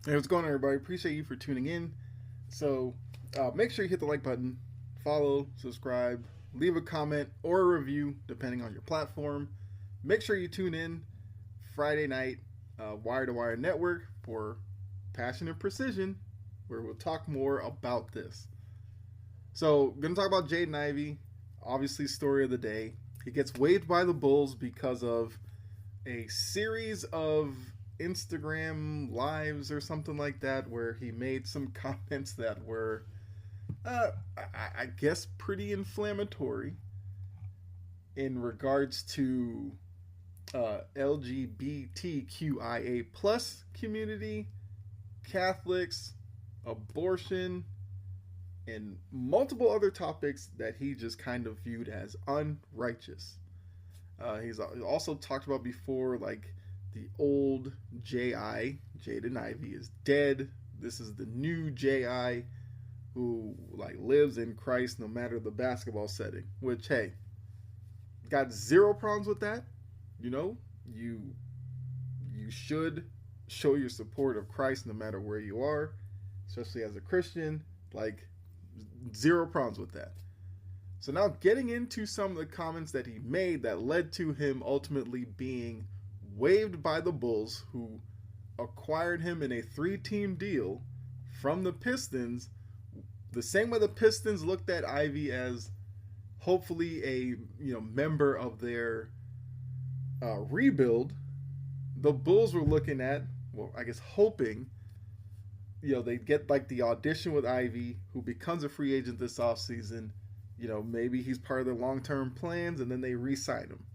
Hey, what's going on, everybody? Appreciate you for tuning in. So, make sure you hit the like button, follow, subscribe, leave a comment or a review, depending on your platform. Make sure you tune in Friday night, Wire to Wire Network for Passion and Precision, where we'll talk more about this. So, going to talk about Jaden Ivey, obviously, story of the day. He gets waived by the Bulls because of a series of Instagram lives or something like that, where he made some comments that were, I guess, pretty inflammatory in regards to LGBTQIA plus community, Catholics, abortion, and multiple other topics that he just kind of viewed as unrighteous. He's also talked about before, like, the old J.I., Jaden Ivey, is dead. This is the new J.I. who, like, lives in Christ no matter the basketball setting. Which, hey, got zero problems with that. You know, you should show your support of Christ no matter where you are, especially as a Christian. Like, zero problems with that. So now getting into some of the comments that he made that led to him ultimately being waived by the Bulls, who acquired him in a 3-team deal from the Pistons, the same way the Pistons looked at Ivy as hopefully a member of their rebuild. The Bulls were looking at, well, I guess hoping, they'd get like the audition with Ivy, who becomes a free agent this offseason. Maybe he's part of their long-term plans, and then they re-sign him.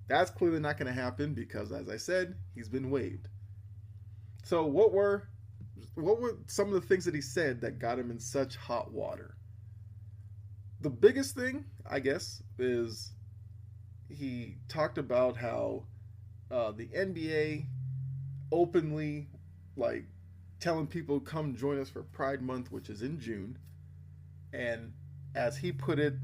That's clearly not going to happen because, as I said, he's been waived. So what were some of the things that he said that got him in such hot water? The biggest thing, I guess, is he talked about how the NBA openly, like, telling people come join us for Pride Month, which is in June. And as he put it,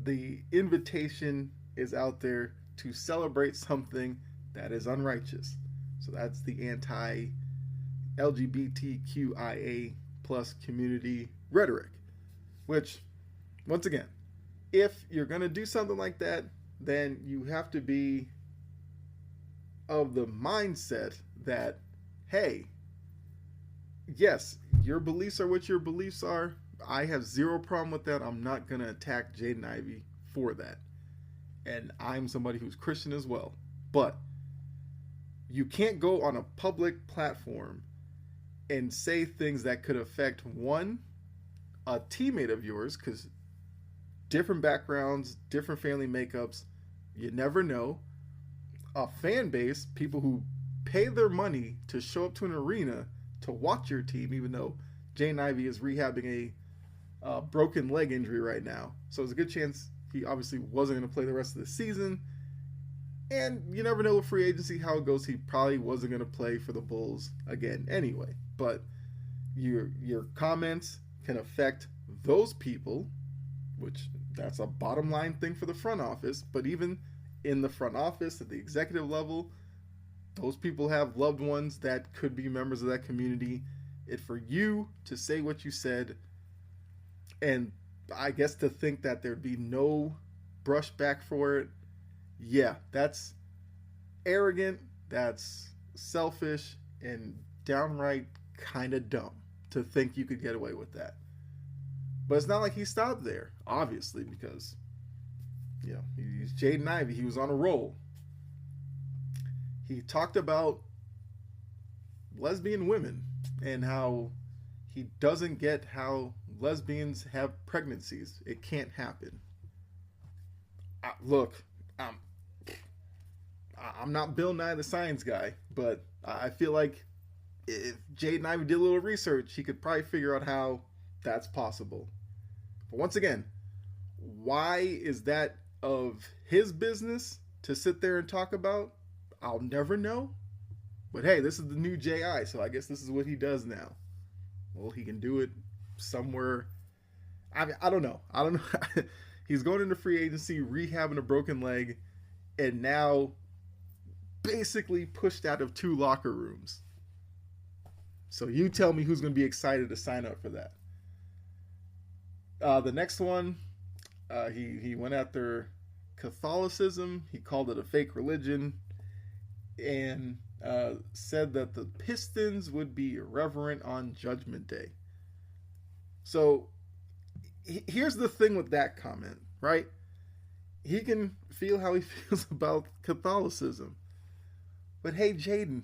the invitation is out there to celebrate something that is unrighteous. So that's the anti-LGBTQIA plus community rhetoric, which, once again, if you're going to do something like that, then you have to be of the mindset that, hey, yes, your beliefs are what your beliefs are. I have zero problem with that. I'm not going to attack Jaden Ivey for that. And I'm somebody who's Christian as well. But you can't go on a public platform and say things that could affect, one, a teammate of yours, because different backgrounds, different family makeups, you never know. A fan base, people who pay their money to show up to an arena to watch your team, even though Jaden Ivey is rehabbing a broken leg injury right now. So there's a good chance he obviously wasn't going to play the rest of the season. And you never know with free agency how it goes. He probably wasn't going to play for the Bulls again anyway. But your comments can affect those people, which that's a bottom line thing for the front office. But even in the front office at the executive level, those people have loved ones that could be members of that community. For you to say what you said, and I guess to think that there'd be no brushback for it, yeah, that's arrogant, that's selfish, and downright kind of dumb to think you could get away with that. But it's not like he stopped there, obviously, because he's Jaden Ivey. He was on a roll. He talked about lesbian women and how he doesn't get how lesbians have pregnancies. It can't happen. Look, I'm not Bill Nye the Science Guy, but I feel like if Jaden Ivey did a little research, he could probably figure out how that's possible. But once again, why is that of his business to sit there and talk about? I'll never know. But hey, this is the new J.I., so I guess this is what he does now. Well, he can do it somewhere. I mean, I don't know. He's going into free agency, rehabbing a broken leg, and now basically pushed out of 2 locker rooms. So you tell me who's going to be excited to sign up for that. The next one, he went after Catholicism. He called it a fake religion, and said that the Pistons would be irreverent on Judgment Day. So here's the thing with that comment, right? He can feel how he feels about Catholicism. But hey, Jaden,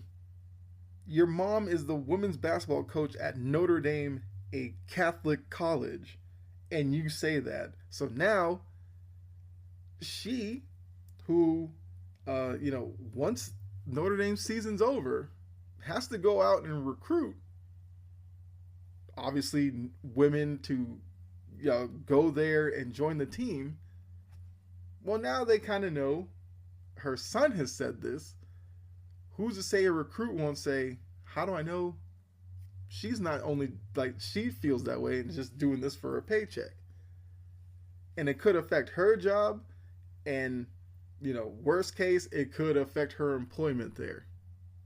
your mom is the women's basketball coach at Notre Dame, a Catholic college, and you say that. So now, she, who, once Notre Dame season's over, has to go out and recruit, obviously, women to go there and join the team. Well, now they kind of know. Her son has said this. Who's to say a recruit won't say, how do I know she's not only, like, she feels that way and just doing this for a paycheck? And it could affect her job, and, worst case, it could affect her employment there.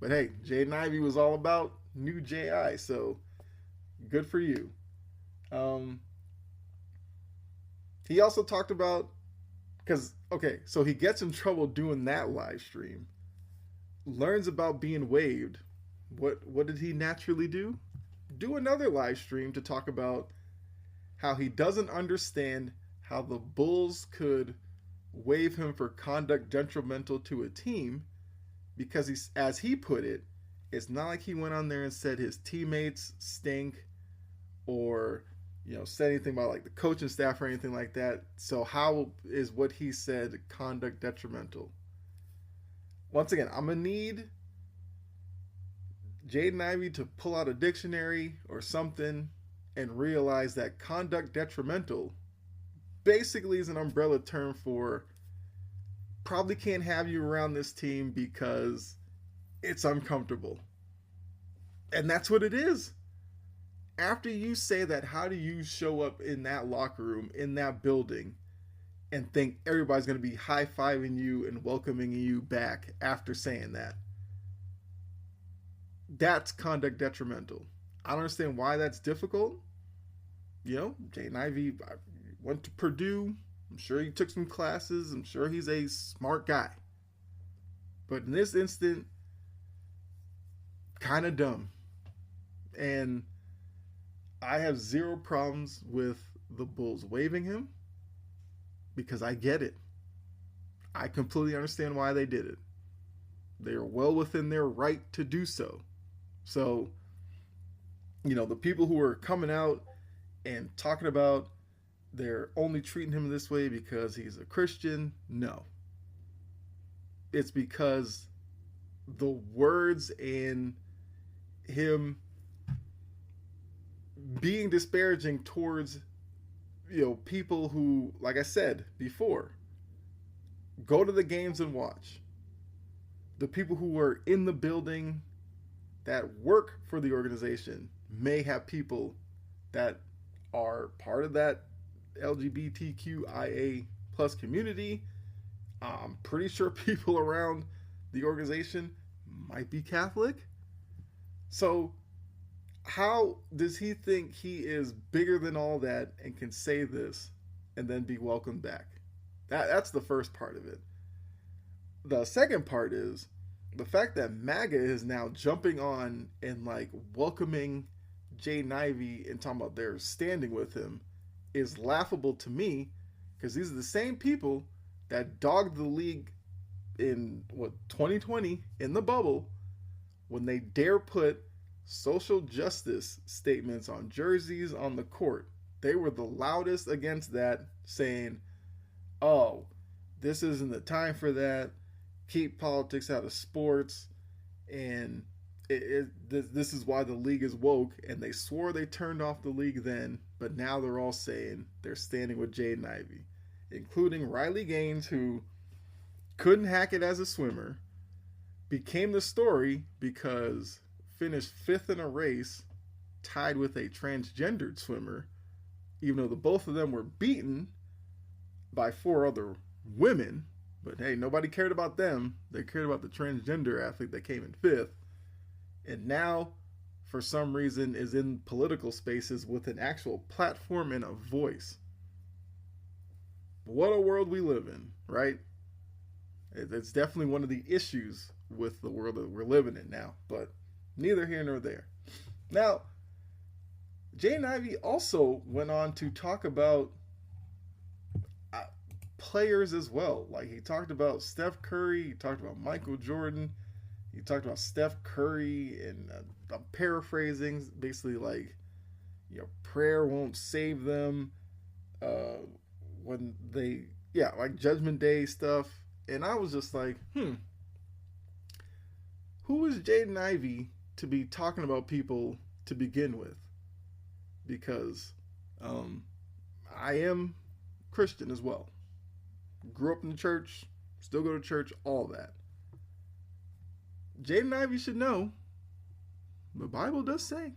But hey, Jaden Ivey was all about new JI, so good for you. He also talked about, so he gets in trouble doing that live stream, learns about being waived. What did he naturally do? Do another live stream to talk about how he doesn't understand how the Bulls could waive him for conduct detrimental to a team, because he's, as he put it, it's not like he went on there and said his teammates stink, or said anything about like the coaching staff or anything like that. So how is what he said conduct detrimental? Once again, I'm gonna need Jaden Ivey to pull out a dictionary or something and realize that conduct detrimental basically is an umbrella term for probably can't have you around this team because it's uncomfortable. And that's what it is. After you say that, how do you show up in that locker room, in that building, and think everybody's going to be high-fiving you and welcoming you back after saying that? That's conduct detrimental. I don't understand why that's difficult. Jaden Ivey went to Purdue. I'm sure he took some classes. I'm sure he's a smart guy. But in this instant, kind of dumb. And I have zero problems with the Bulls waiving him, because I get it. I completely understand why they did it. They are well within their right to do so. So, the people who are coming out and talking about they're only treating him this way because he's a Christian, no. It's because the words and him being disparaging towards people who, like I said before, go to the games and watch. The people who are in the building that work for the organization may have people that are part of that LGBTQIA plus community. I'm pretty sure people around the organization might be Catholic. So how does he think he is bigger than all that and can say this and then be welcomed back? That's the first part of it. The second part is the fact that MAGA is now jumping on and like welcoming Jaden Ivey and talking about they're standing with him is laughable to me, because these are the same people that dogged the league in 2020 in the bubble when they dare put social justice statements on jerseys on the court. They were the loudest against that, saying, oh, this isn't the time for that. Keep politics out of sports. And this is why the league is woke. And they swore they turned off the league then, but now they're all saying they're standing with Jaden Ivey, including Riley Gaines, who couldn't hack it as a swimmer, became the story because finished 5th in a race, tied with a transgendered swimmer, even though the both of them were beaten by 4 other women. But hey, nobody cared about them. They cared about the transgender athlete that came in 5th. And now for some reason, is in political spaces with an actual platform and a voice. What a world we live in, right? It's definitely one of the issues with the world that we're living in now, but neither here nor there. Now, Jaden Ivey also went on to talk about players as well. Like, he talked about Steph Curry, he talked about Michael Jordan, he talked about Steph Curry, and I'm paraphrasing, basically like, prayer won't save them when they, like Judgment Day stuff. And I was just like, who is Jaden Ivey to be talking about people to begin with? Because I am Christian as well. Grew up in the church, still go to church, all that. Jaden Ivey should know, the Bible does say,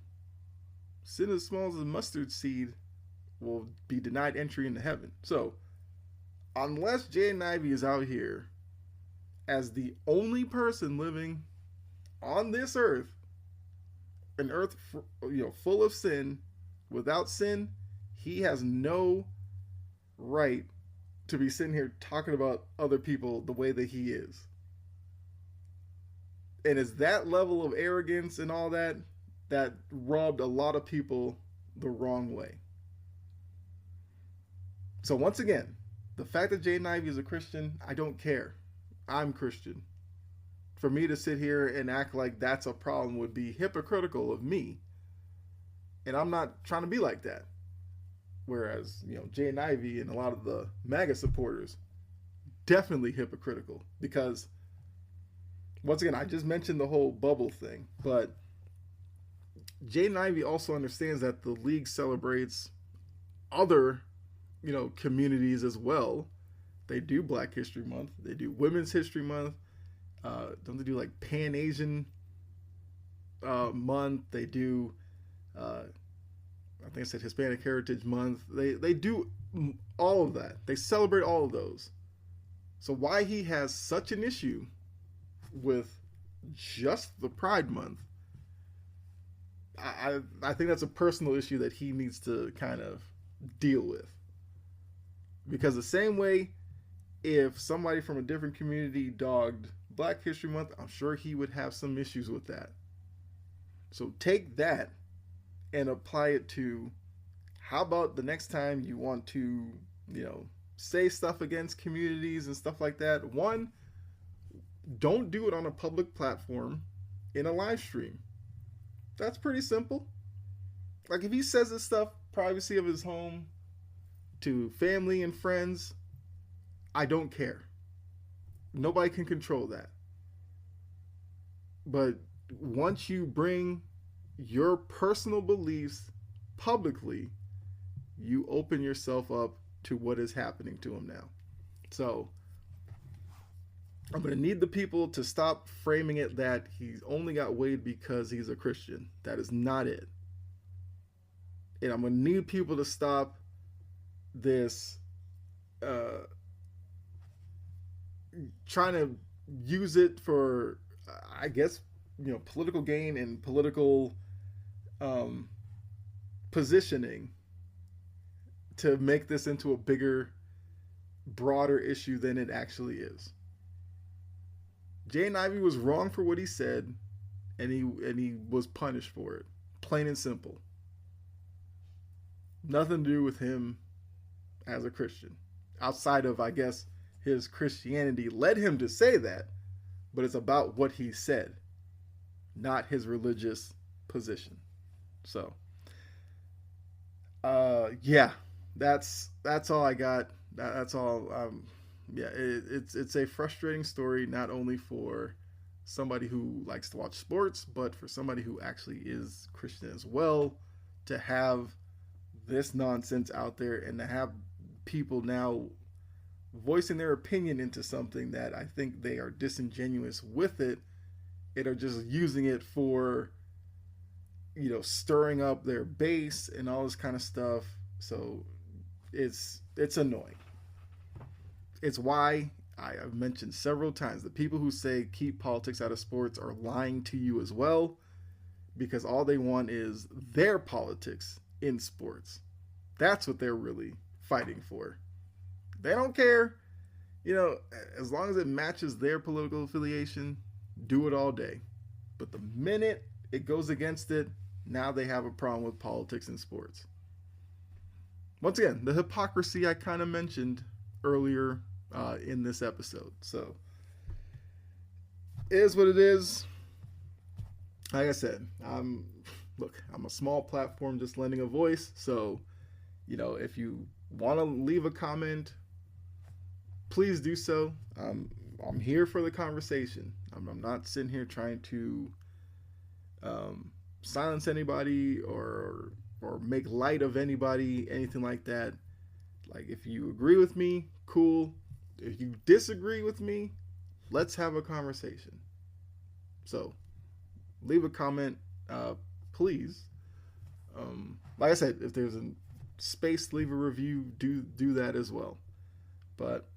sin as small as a mustard seed will be denied entry into heaven. So, unless Jaden Ivey is out here as the only person living on this earth, an earth full of sin, without sin, he has no right to be sitting here talking about other people the way that he is. And it's that level of arrogance and all that rubbed a lot of people the wrong way. So once again, the fact that Jaden Ivey is a Christian, I don't care. I'm Christian. For me to sit here and act like that's a problem would be hypocritical of me. And I'm not trying to be like that. Whereas, Jaden Ivey and a lot of the MAGA supporters, definitely hypocritical. Because, once again, I just mentioned the whole bubble thing. But Jaden Ivey also understands that the league celebrates other, communities as well. They do Black History Month. They do Women's History Month. Don't they do like Pan-Asian month? They do, I think I said Hispanic Heritage Month. They do all of that. They celebrate all of those. So why he has such an issue with just the Pride Month, I think that's a personal issue that he needs to kind of deal with. Because the same way, if somebody from a different community dogged Black History Month, I'm sure he would have some issues with that. So take that and apply it to, how about the next time you want to, say stuff against communities and stuff like that? One, don't do it on a public platform in a live stream. That's pretty simple. Like, if he says this stuff, privacy of his home, to family and friends, I don't care. Nobody can control that. But once you bring your personal beliefs publicly, you open yourself up to what is happening to him now. So I'm going to need the people to stop framing it that he's only got Waived because he's a Christian. That is not it. And I'm going to need people to stop this trying to use it for, I guess, political gain and political positioning to make this into a bigger, broader issue than it actually is. Jaden Ivey was wrong for what he said, and he was punished for it. Plain and simple. Nothing to do with him as a Christian. Outside of, I guess, his Christianity led him to say that, but it's about what he said, not his religious position. So, that's all I got. That's all. It's a frustrating story, not only for somebody who likes to watch sports, but for somebody who actually is Christian as well, to have this nonsense out there and to have people now voicing their opinion into something that I think they are disingenuous with it and are just using it for, stirring up their base and all this kind of stuff. So it's annoying. It's why I have mentioned several times the people who say keep politics out of sports are lying to you as well, because all they want is their politics in sports. That's what they're really fighting for. They don't care, as long as it matches their political affiliation, do it all day. But the minute it goes against it, now they have a problem with politics in sports. Once again, the hypocrisy I kind of mentioned earlier in this episode. So, it is what it is. Like I said, I'm a small platform just lending a voice. So, if you want to leave a comment, please do so. I'm here for the conversation. I'm not sitting here trying to silence anybody or make light of anybody, anything like that. Like, if you agree with me, cool. If you disagree with me, let's have a conversation. So, leave a comment, please. Like I said, if there's a space to leave a review, do that as well. But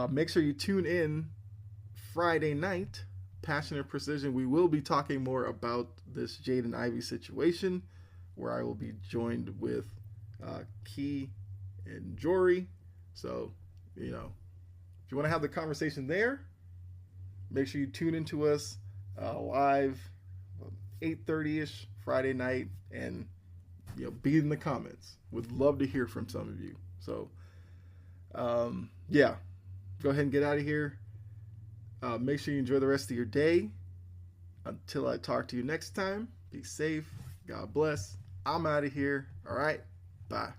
make sure you tune in Friday night, Passionate Precision. We will be talking more about this Jaden Ivey situation, where I will be joined with Key and Jory. So, if you want to have the conversation there, make sure you tune into us live 8:30ish Friday night, and be in the comments. Would love to hear from some of you. So yeah, go ahead and get out of here. Make sure you enjoy the rest of your day. Until I talk to you next time, be safe. God bless. I'm out of here. All right, bye.